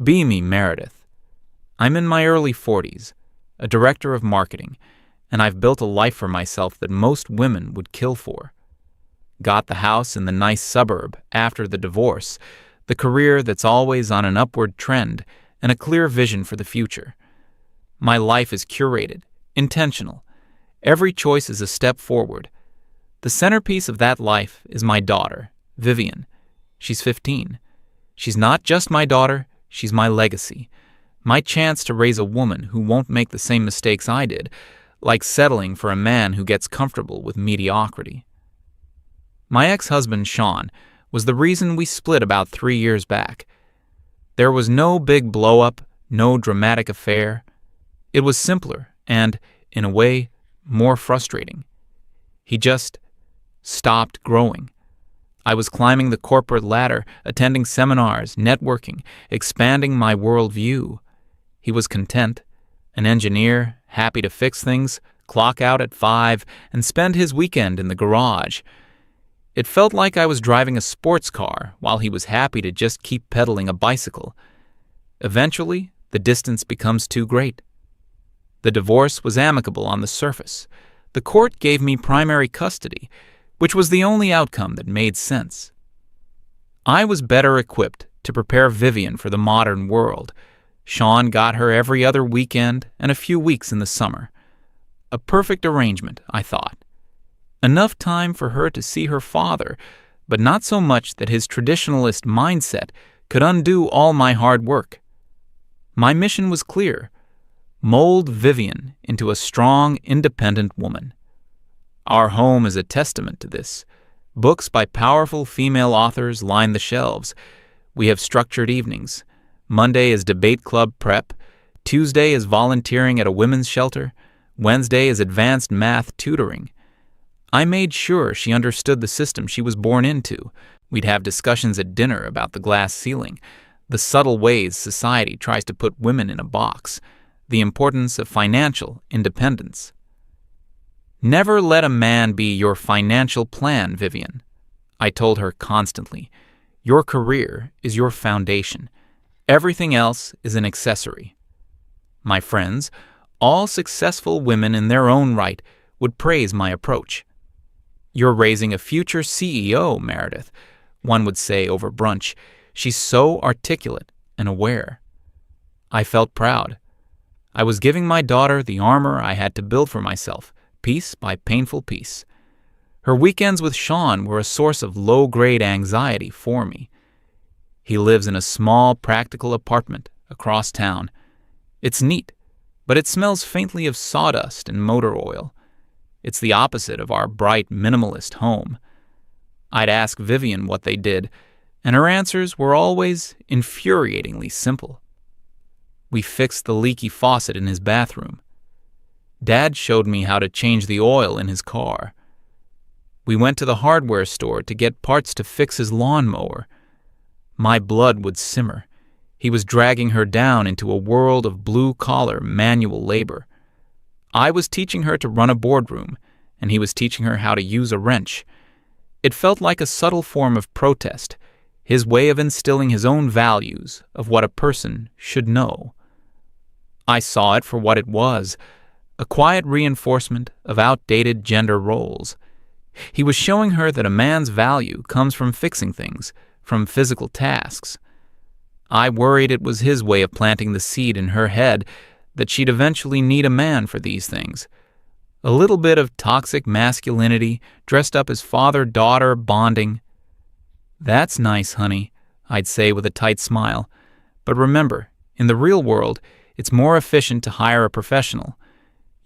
Be me, Meredith. I'm in my early 40s, a director of marketing, and I've built a life for myself that most women would kill for. Got the house in the nice suburb after the divorce, the career that's always on an upward trend, and a clear vision for the future. My life is curated, intentional. Every choice is a step forward. The centerpiece of that life is my daughter, Vivian. She's 15. She's not just my daughter, she's my legacy. My chance to raise a woman who won't make the same mistakes I did, like settling for a man who gets comfortable with mediocrity. My ex-husband, Sean, was the reason we split about 3 years back. There was no big blow-up, no dramatic affair. It was simpler and, in a way, more frustrating. He just stopped growing. I was climbing the corporate ladder, attending seminars, networking, expanding my worldview. He was content, an engineer, happy to fix things, clock out at 5, and spend his weekend in the garage. It felt like I was driving a sports car while he was happy to just keep pedaling a bicycle. Eventually, the distance becomes too great. The divorce was amicable on the surface. The court gave me primary custody, which was the only outcome that made sense. I was better equipped to prepare Vivian for the modern world. Sean got her every other weekend and a few weeks in the summer. A perfect arrangement, I thought. Enough time for her to see her father, but not so much that his traditionalist mindset could undo all my hard work. My mission was clear: mold Vivian into a strong, independent woman. Our home is a testament to this. Books by powerful female authors line the shelves. We have structured evenings. Monday is debate club prep. Tuesday is volunteering at a women's shelter. Wednesday is advanced math tutoring. I made sure she understood the system she was born into. We'd have discussions at dinner about the glass ceiling, the subtle ways society tries to put women in a box, the importance of financial independence. Never let a man be your financial plan, Vivian. I told her constantly. Your career is your foundation. Everything else is an accessory. My friends, all successful women in their own right, would praise my approach. You're raising a future CEO, Meredith, one would say over brunch. She's so articulate and aware. I felt proud. I was giving my daughter the armor I had to build for myself, piece by painful piece. Her weekends with Sean were a source of low-grade anxiety for me. He lives in a small, practical apartment across town. It's neat, but it smells faintly of sawdust and motor oil. It's the opposite of our bright, minimalist home. I'd ask Vivian what they did, and her answers were always infuriatingly simple. We fixed the leaky faucet in his bathroom. Dad showed me how to change the oil in his car. We went to the hardware store to get parts to fix his lawnmower. My blood would simmer. He was dragging her down into a world of blue-collar manual labor. I was teaching her to run a boardroom, and he was teaching her how to use a wrench. It felt like a subtle form of protest, his way of instilling his own values of what a person should know. I saw it for what it was, a quiet reinforcement of outdated gender roles. He was showing her that a man's value comes from fixing things, from physical tasks. I worried it was his way of planting the seed in her head that she'd eventually need a man for these things. A little bit of toxic masculinity dressed up as father-daughter bonding. That's nice, honey, I'd say with a tight smile. But remember, in the real world, it's more efficient to hire a professional.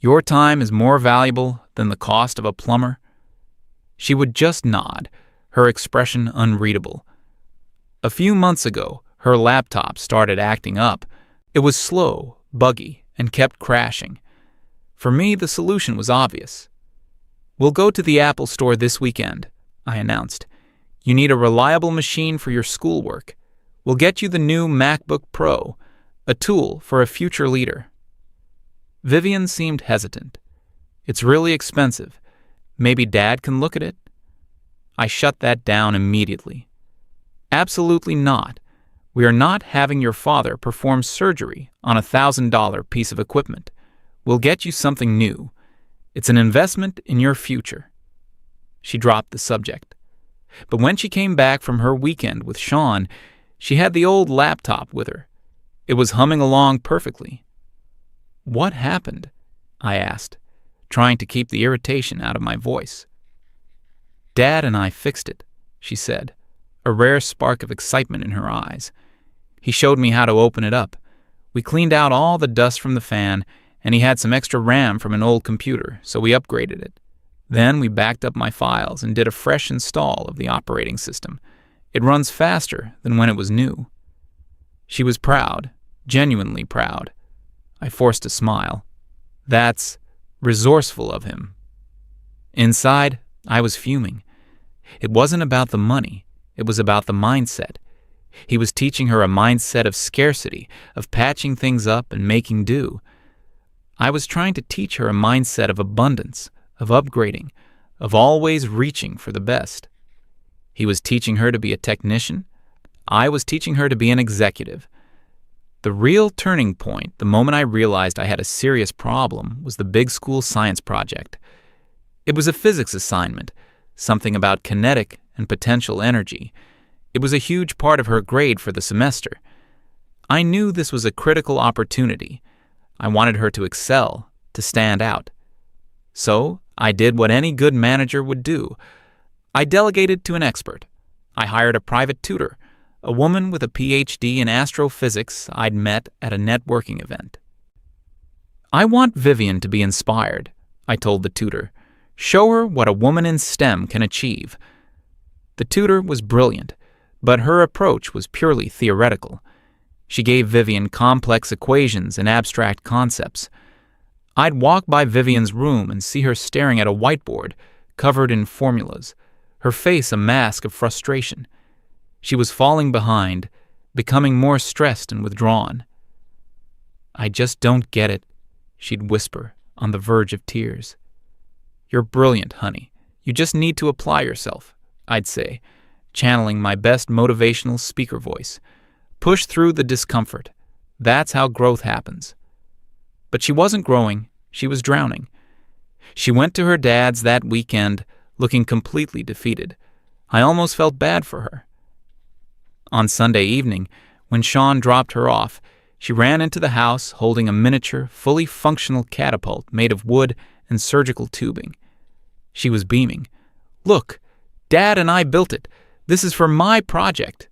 Your time is more valuable than the cost of a plumber. She would just nod, her expression unreadable. A few months ago, her laptop started acting up. It was slow, buggy, and kept crashing. For me, the solution was obvious. We'll go to the Apple Store this weekend, I announced. You need a reliable machine for your schoolwork. We'll get you the new MacBook Pro, a tool for a future leader. Vivian seemed hesitant. It's really expensive. Maybe Dad can look at it? I shut that down immediately. Absolutely not. We are not having your father perform surgery on a $1,000 piece of equipment. We'll get you something new. It's an investment in your future." She dropped the subject. But when she came back from her weekend with Sean, she had the old laptop with her. It was humming along perfectly. "What happened?" I asked, trying to keep the irritation out of my voice. "Dad and I fixed it," she said, a rare spark of excitement in her eyes. "He showed me how to open it up. We cleaned out all the dust from the fan, and he had some extra RAM from an old computer, so we upgraded it. Then we backed up my files and did a fresh install of the operating system. It runs faster than when it was new." She was proud, genuinely proud. I forced a smile. That's resourceful of him. Inside, I was fuming. It wasn't about the money. It was about the mindset. He was teaching her a mindset of scarcity, of patching things up and making do. I was trying to teach her a mindset of abundance, of upgrading, of always reaching for the best. He was teaching her to be a technician. I was teaching her to be an executive. The real turning point, the moment I realized I had a serious problem, was the big school science project. It was a physics assignment, something about kinetic and potential energy. It was a huge part of her grade for the semester. I knew this was a critical opportunity. I wanted her to excel, to stand out. So I did what any good manager would do. I delegated to an expert. I hired a private tutor, a woman with a PhD in astrophysics I'd met at a networking event. "I want Vivian to be inspired," I told the tutor. "Show her what a woman in STEM can achieve." The tutor was brilliant, but her approach was purely theoretical. She gave Vivian complex equations and abstract concepts. I'd walk by Vivian's room and see her staring at a whiteboard covered in formulas, her face a mask of frustration. She was falling behind, becoming more stressed and withdrawn. "I just don't get it," she'd whisper, on the verge of tears. "You're brilliant, honey. You just need to apply yourself," I'd say, channeling my best motivational speaker voice. "Push through the discomfort. That's how growth happens." But she wasn't growing, she was drowning. She went to her dad's that weekend, looking completely defeated. I almost felt bad for her. On Sunday evening, when Sean dropped her off, she ran into the house holding a miniature, fully functional catapult made of wood and surgical tubing. She was beaming. "Look, Dad and I built it. This is for my project."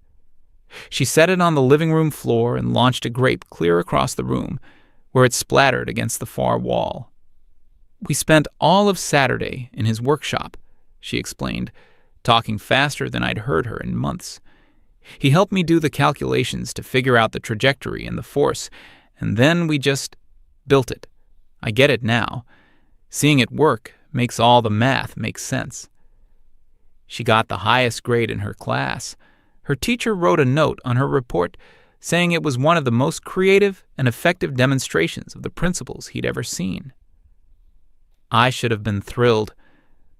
She set it on the living room floor and launched a grape clear across the room, where it splattered against the far wall. "We spent all of Saturday in his workshop," she explained, talking faster than I'd heard her in months. "He helped me do the calculations to figure out the trajectory and the force, and then we just built it. I get it now. Seeing it work makes all the math make sense." She got the highest grade in her class. Her teacher wrote a note on her report saying it was one of the most creative and effective demonstrations of the principles he'd ever seen. I should have been thrilled,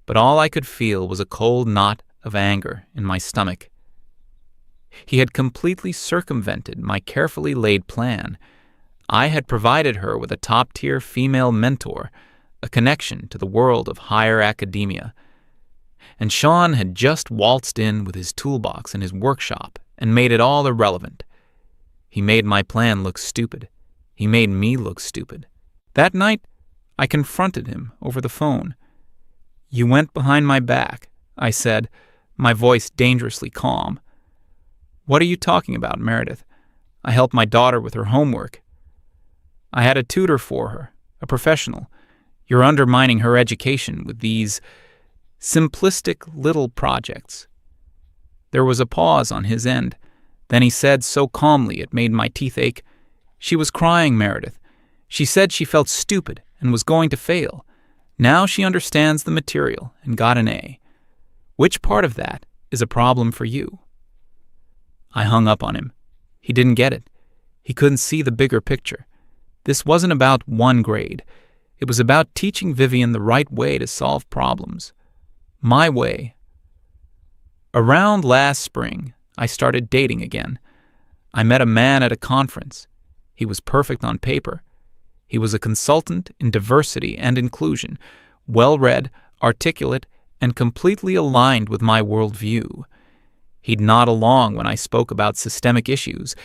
but all I could feel was a cold knot of anger in my stomach. He had completely circumvented my carefully laid plan. I had provided her with a top-tier female mentor, a connection to the world of higher academia. And Sean had just waltzed in with his toolbox and his workshop and made it all irrelevant. He made my plan look stupid. He made me look stupid. That night, I confronted him over the phone. "You went behind my back," I said, my voice dangerously calm. "What are you talking about, Meredith? I helped my daughter with her homework. I had a tutor for her, a professional. You're undermining her education with these simplistic little projects." There was a pause on his end. Then he said so calmly it made my teeth ache, "She was crying, Meredith. She said she felt stupid and was going to fail. Now she understands the material and got an A. Which part of that is a problem for you?" I hung up on him. He didn't get it. He couldn't see the bigger picture. This wasn't about one grade. It was about teaching Vivian the right way to solve problems. My way. Around last spring, I started dating again. I met a man at a conference. He was perfect on paper. He was a consultant in diversity and inclusion, well-read, articulate, and completely aligned with my worldview. He'd nod along when I spoke about systemic issues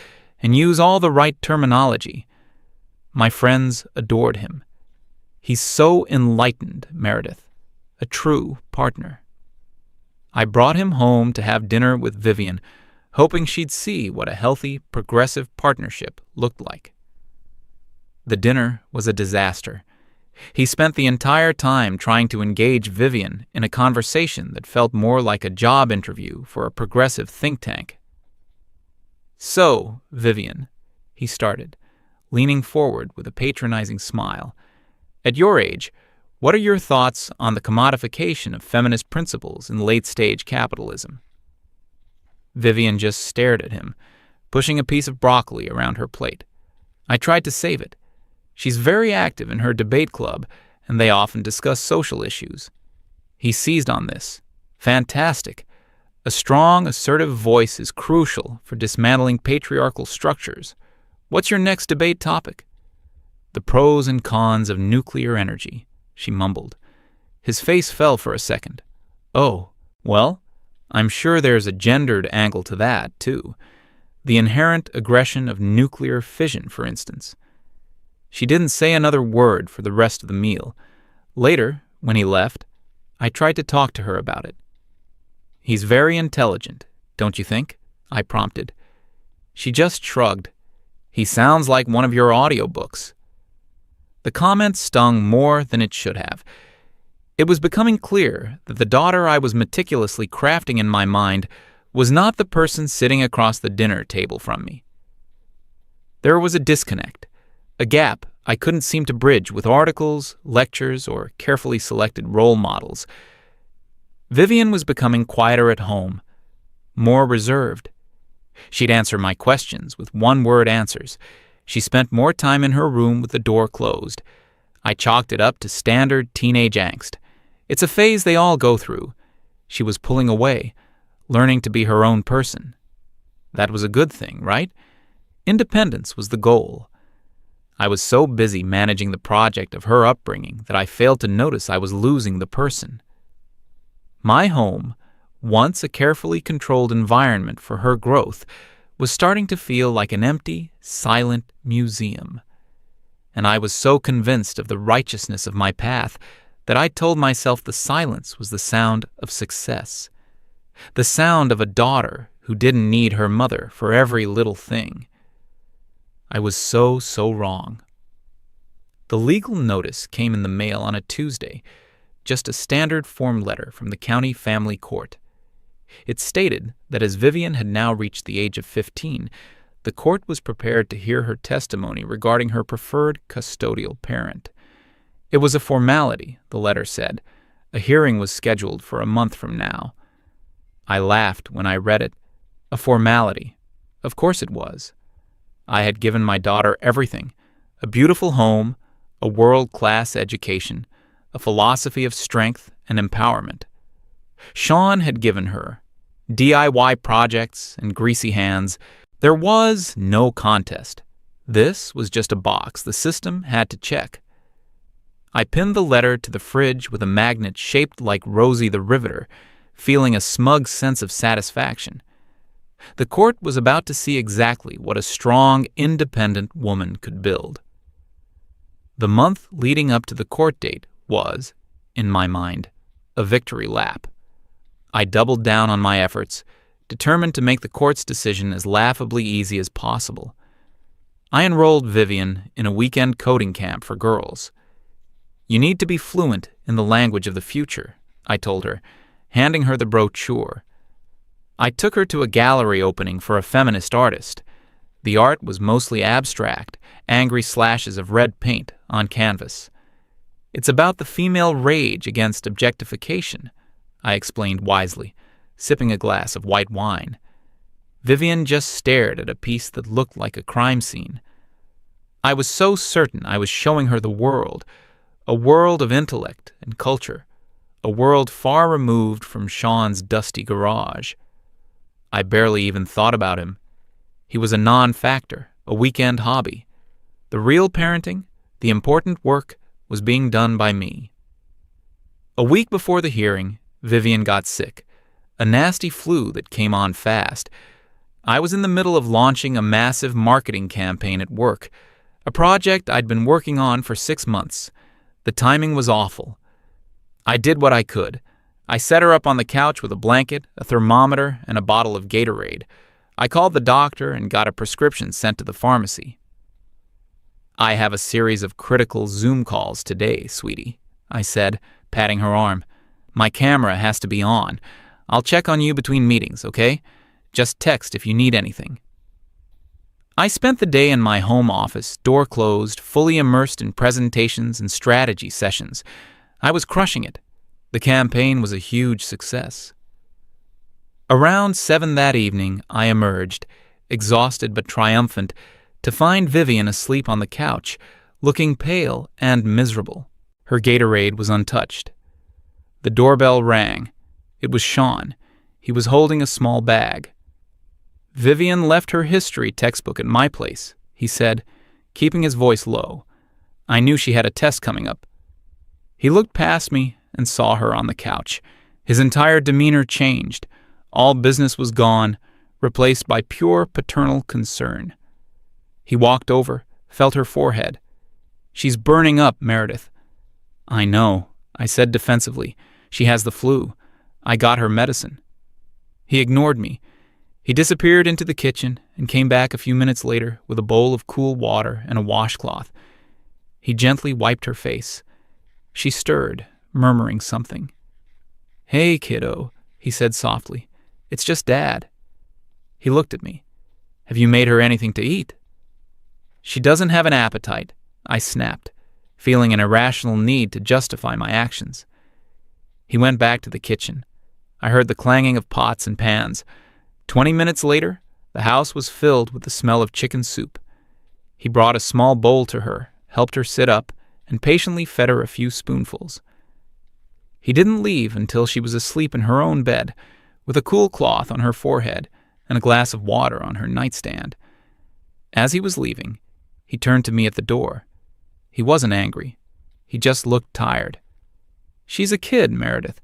and use all the right terminology. My friends adored him. He's so enlightened, Meredith, a true partner. I brought him home to have dinner with Vivian, hoping she'd see what a healthy, progressive partnership looked like. The dinner was a disaster. He spent the entire time trying to engage Vivian in a conversation that felt more like a job interview for a progressive think tank. "So, Vivian," he started, leaning forward with a patronizing smile, "at your age, what are your thoughts on the commodification of feminist principles in late-stage capitalism?" Vivian just stared at him, pushing a piece of broccoli around her plate. I tried to save it. She's very active in her debate club, and they often discuss social issues. He seized on this. Fantastic. A strong, assertive voice is crucial for dismantling patriarchal structures. What's your next debate topic? "The pros and cons of nuclear energy," she mumbled. His face fell for a second. "Oh, well, I'm sure there's a gendered angle to that, too. The inherent aggression of nuclear fission, for instance." She didn't say another word for the rest of the meal. Later, when he left, I tried to talk to her about it. "He's very intelligent, don't you think?" I prompted. She just shrugged. "He sounds like one of your audiobooks." The comment stung more than it should have. It was becoming clear that the daughter I was meticulously crafting in my mind was not the person sitting across the dinner table from me. There was a disconnect, a gap I couldn't seem to bridge with articles, lectures, or carefully selected role models. Vivian was becoming quieter at home, more reserved. She'd answer my questions with one-word answers. She spent more time in her room with the door closed. I chalked it up to standard teenage angst. It's a phase they all go through. She was pulling away, learning to be her own person. That was a good thing, right? Independence was the goal. I was so busy managing the project of her upbringing that I failed to notice I was losing the person. My home, once a carefully controlled environment for her growth, was starting to feel like an empty, silent museum. And I was so convinced of the righteousness of my path that I told myself the silence was the sound of success, the sound of a daughter who didn't need her mother for every little thing. I was so wrong. The legal notice came in the mail on a Tuesday, just a standard form letter from the county family court. It stated that as Vivian had now reached the age of 15, the court was prepared to hear her testimony regarding her preferred custodial parent. It was a formality, the letter said. A hearing was scheduled for a month from now. I laughed when I read it. A formality. Of course it was. I had given my daughter everything: a beautiful home, a world-class education, a philosophy of strength and empowerment. Sean had given her DIY projects and greasy hands. There was no contest. This was just a box the system had to check. I pinned the letter to the fridge with a magnet shaped like Rosie the Riveter, feeling a smug sense of satisfaction. The court was about to see exactly what a strong, independent woman could build. The month leading up to the court date was, in my mind, a victory lap. I doubled down on my efforts, determined to make the court's decision as laughably easy as possible. I enrolled Vivian in a weekend coding camp for girls. "You need to be fluent in the language of the future," I told her, handing her the brochure. I took her to a gallery opening for a feminist artist. The art was mostly abstract, angry slashes of red paint on canvas. "It's about the female rage against objectification," I explained wisely, sipping a glass of white wine. Vivian just stared at a piece that looked like a crime scene. I was so certain I was showing her the world, a world of intellect and culture, a world far removed from Sean's dusty garage. I barely even thought about him. He was a non-factor, a weekend hobby. The real parenting, the important work, was being done by me. A week before the hearing, Vivian got sick, a nasty flu that came on fast. I was in the middle of launching a massive marketing campaign at work, a project I'd been working on for 6 months. The timing was awful. I did what I could. I set her up on the couch with a blanket, a thermometer, and a bottle of Gatorade. I called the doctor and got a prescription sent to the pharmacy. "I have a series of critical Zoom calls today, sweetie," I said, patting her arm. "My camera has to be on. I'll check on you between meetings, okay? Just text if you need anything." I spent the day in my home office, door closed, fully immersed in presentations and strategy sessions. I was crushing it. The campaign was a huge success. Around 7 that evening, I emerged, exhausted but triumphant, to find Vivian asleep on the couch, looking pale and miserable. Her Gatorade was untouched. The doorbell rang. It was Sean. He was holding a small bag. "Vivian left her history textbook at my place," he said, keeping his voice low. I knew she had a test coming up. He looked past me and saw her on the couch. His entire demeanor changed. All business was gone, replaced by pure paternal concern. He walked over, felt her forehead. "She's burning up, Meredith." "I know," I said defensively. "She has the flu. I got her medicine." He ignored me. He disappeared into the kitchen and came back a few minutes later with a bowl of cool water and a washcloth. He gently wiped her face. She stirred, murmuring something. "Hey, kiddo," he said softly. "It's just Dad." He looked at me. "Have you made her anything to eat?" "She doesn't have an appetite," I snapped, feeling an irrational need to justify my actions. He went back to the kitchen. I heard the clanging of pots and pans. 20 minutes later, the house was filled with the smell of chicken soup. He brought a small bowl to her, helped her sit up, and patiently fed her a few spoonfuls. He didn't leave until she was asleep in her own bed, with a cool cloth on her forehead and a glass of water on her nightstand. As he was leaving, he turned to me at the door. He wasn't angry. He just looked tired. "She's a kid, Meredith,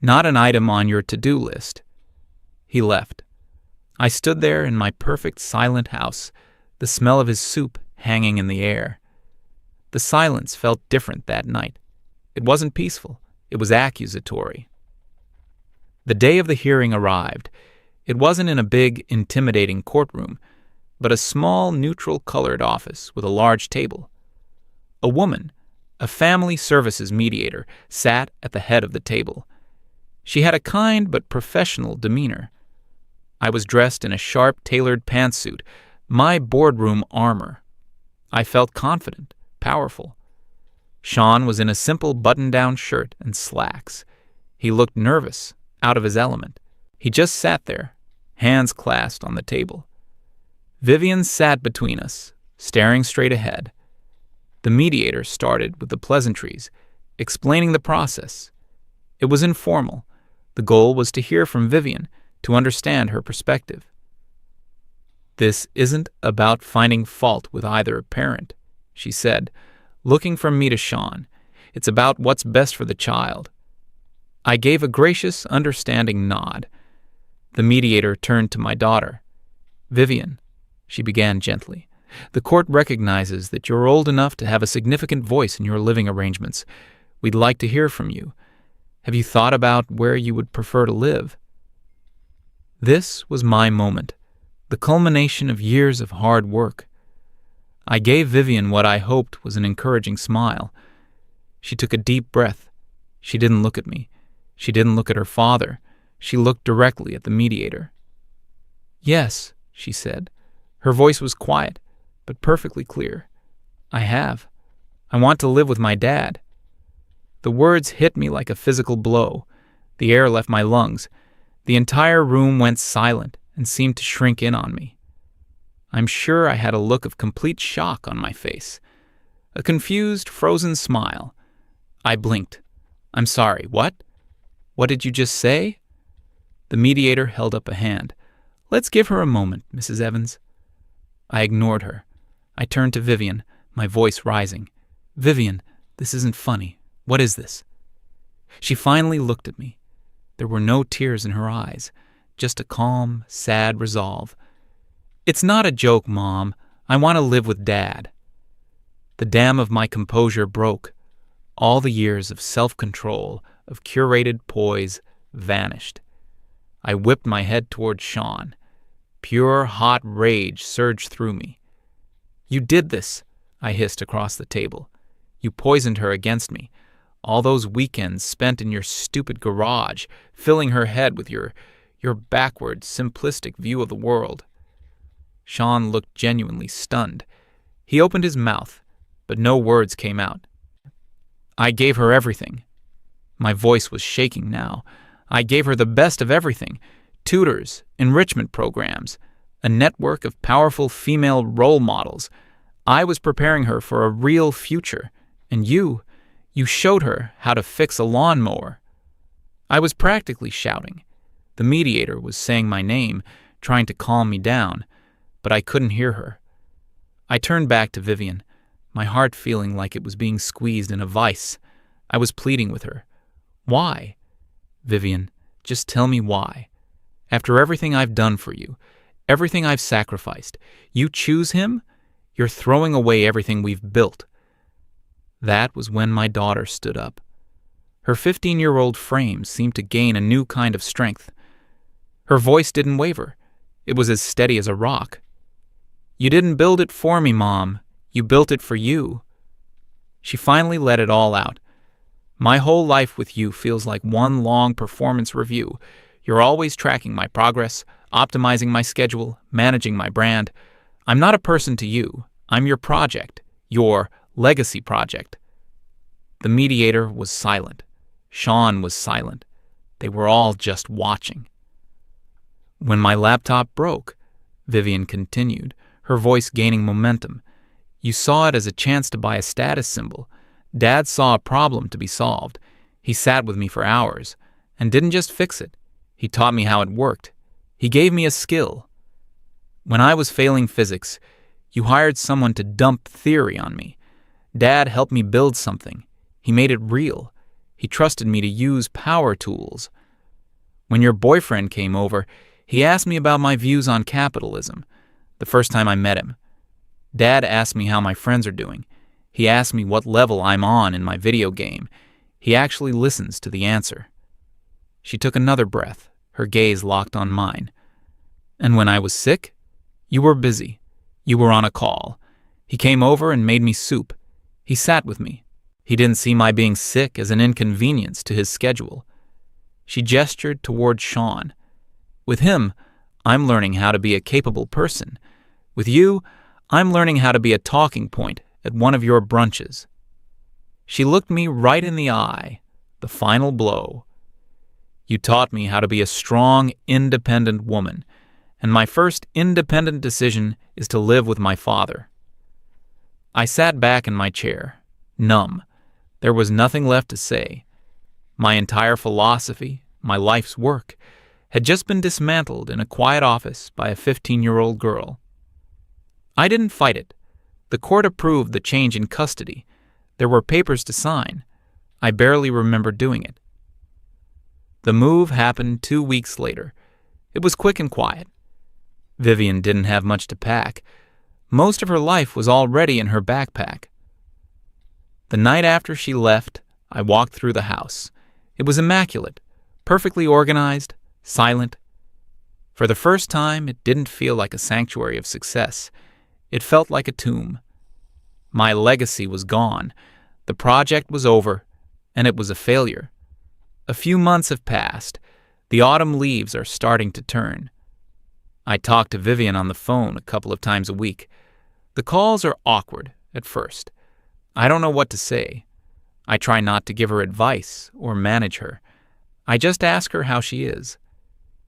not an item on your to-do list." He left. I stood there in my perfect silent house, the smell of his soup hanging in the air. The silence felt different that night. It wasn't peaceful. It was accusatory. The day of the hearing arrived. It wasn't in a big, intimidating courtroom, but a small, neutral-colored office with a large table. A woman, a family services mediator, sat at the head of the table. She had a kind but professional demeanor. I was dressed in a sharp, tailored pantsuit, my boardroom armor. I felt confident, powerful. Sean was in a simple button-down shirt and slacks. He looked nervous, out of his element. He just sat there, hands clasped on the table. Vivian sat between us, staring straight ahead. The mediator started with the pleasantries, explaining the process. It was informal. The goal was to hear from Vivian, to understand her perspective. "This isn't about finding fault with either parent," she said, looking from me to Sean. "It's about what's best for the child." I gave a gracious, understanding nod. The mediator turned to my daughter. "Vivian," she began gently, "the court recognizes that you're old enough to have a significant voice in your living arrangements. We'd like to hear from you. Have you thought about where you would prefer to live?" This was my moment, the culmination of years of hard work. I gave Vivian what I hoped was an encouraging smile. She took a deep breath. She didn't look at me. She didn't look at her father. She looked directly at the mediator. "Yes," she said. Her voice was quiet, but perfectly clear. "I have. I want to live with my dad." The words hit me like a physical blow. The air left my lungs. The entire room went silent and seemed to shrink in on me. I'm sure I had a look of complete shock on my face. A confused, frozen smile. I blinked. "I'm sorry, what? What did you just say?" The mediator held up a hand. "Let's give her a moment, Mrs. Evans." I ignored her. I turned to Vivian, my voice rising. "Vivian, this isn't funny. What is this?" She finally looked at me. There were no tears in her eyes, just a calm, sad resolve. "It's not a joke, Mom. I want to live with Dad." The dam of my composure broke. All the years of self-control, of curated poise, vanished. I whipped my head toward Sean. Pure, hot rage surged through me. "You did this," I hissed across the table. "You poisoned her against me. All those weekends spent in your stupid garage, filling her head with your backward, simplistic view of the world." Sean looked genuinely stunned. He opened his mouth, but no words came out. "I gave her everything." My voice was shaking now. "I gave her the best of everything. Tutors, enrichment programs, a network of powerful female role models. I was preparing her for a real future. And you showed her how to fix a lawnmower." I was practically shouting. The mediator was saying my name, trying to calm me down, but I couldn't hear her. I turned back to Vivian, my heart feeling like it was being squeezed in a vice. I was pleading with her. "Why? Vivian, just tell me why. After everything I've done for you, everything I've sacrificed, you choose him? You're throwing away everything we've built." That was when my daughter stood up. Her 15-year-old frame seemed to gain a new kind of strength. Her voice didn't waver. It was as steady as a rock. "You didn't build it for me, Mom. You built it for you." She finally let it all out. "My whole life with you feels like one long performance review. You're always tracking my progress, optimizing my schedule, managing my brand. I'm not a person to you. I'm your project, your legacy project." The mediator was silent. Sean was silent. They were all just watching. "When my laptop broke," Vivian continued, her voice gaining momentum, "you saw it as a chance to buy a status symbol. Dad saw a problem to be solved. He sat with me for hours and didn't just fix it. He taught me how it worked. He gave me a skill. When I was failing physics, you hired someone to dump theory on me. Dad helped me build something. He made it real. He trusted me to use power tools. When your boyfriend came over, he asked me about my views on capitalism. The first time I met him, Dad asked me how my friends are doing. He asked me what level I'm on in my video game. He actually listens to the answer." She took another breath, her gaze locked on mine. "And when I was sick, you were busy. You were on a call. He came over and made me soup. He sat with me. He didn't see my being sick as an inconvenience to his schedule." She gestured toward Sean. "With him, I'm learning how to be a capable person. With you, I'm learning how to be a talking point at one of your brunches." She looked me right in the eye, the final blow. "You taught me how to be a strong, independent woman, and my first independent decision is to live with my father." I sat back in my chair, numb. There was nothing left to say. My entire philosophy, my life's work, had just been dismantled in a quiet office by a 15-year-old girl. I didn't fight it. The court approved the change in custody. There were papers to sign. I barely remember doing it. The move happened 2 weeks later. It was quick and quiet. Vivian didn't have much to pack. Most of her life was already in her backpack. The night after she left, I walked through the house. It was immaculate, perfectly organized, silent. For the first time, it didn't feel like a sanctuary of success. It felt like a tomb. My legacy was gone. The project was over, and it was a failure. A few months have passed. The autumn leaves are starting to turn. I talk to Vivian on the phone a couple of times a week. The calls are awkward at first. I don't know what to say. I try not to give her advice or manage her. I just ask her how she is.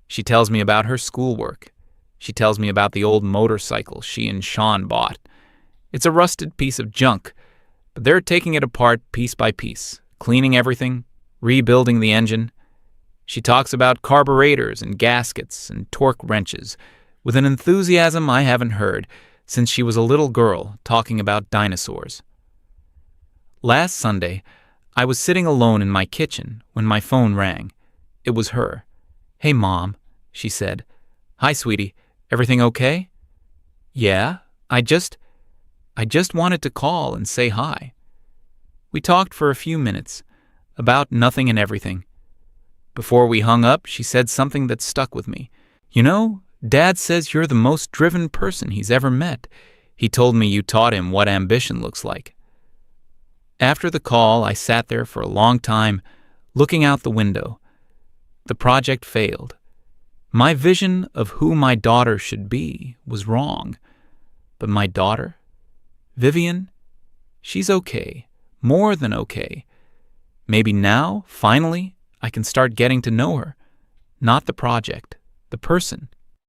She tells me about her schoolwork. She tells me about the old motorcycle she and Sean bought. It's a rusted piece of junk, but they're taking it apart piece by piece, cleaning everything, rebuilding the engine. She talks about carburetors and gaskets and torque wrenches with an enthusiasm I haven't heard since she was a little girl talking about dinosaurs. Last Sunday, I was sitting alone in my kitchen when my phone rang. It was her. "Hey, Mom," she said. "Hi, sweetie. Everything okay?" "Yeah, I just wanted to call and say hi." We talked for a few minutes, about nothing and everything. Before we hung up, she said something that stuck with me. "You know, Dad says you're the most driven person he's ever met. He told me you taught him what ambition looks like." After the call, I sat there for a long time, looking out the window. The project failed. My vision of who my daughter should be was wrong. But my daughter, Vivian, she's okay, more than okay. Maybe now, finally, I can start getting to know her. Not the project, the person.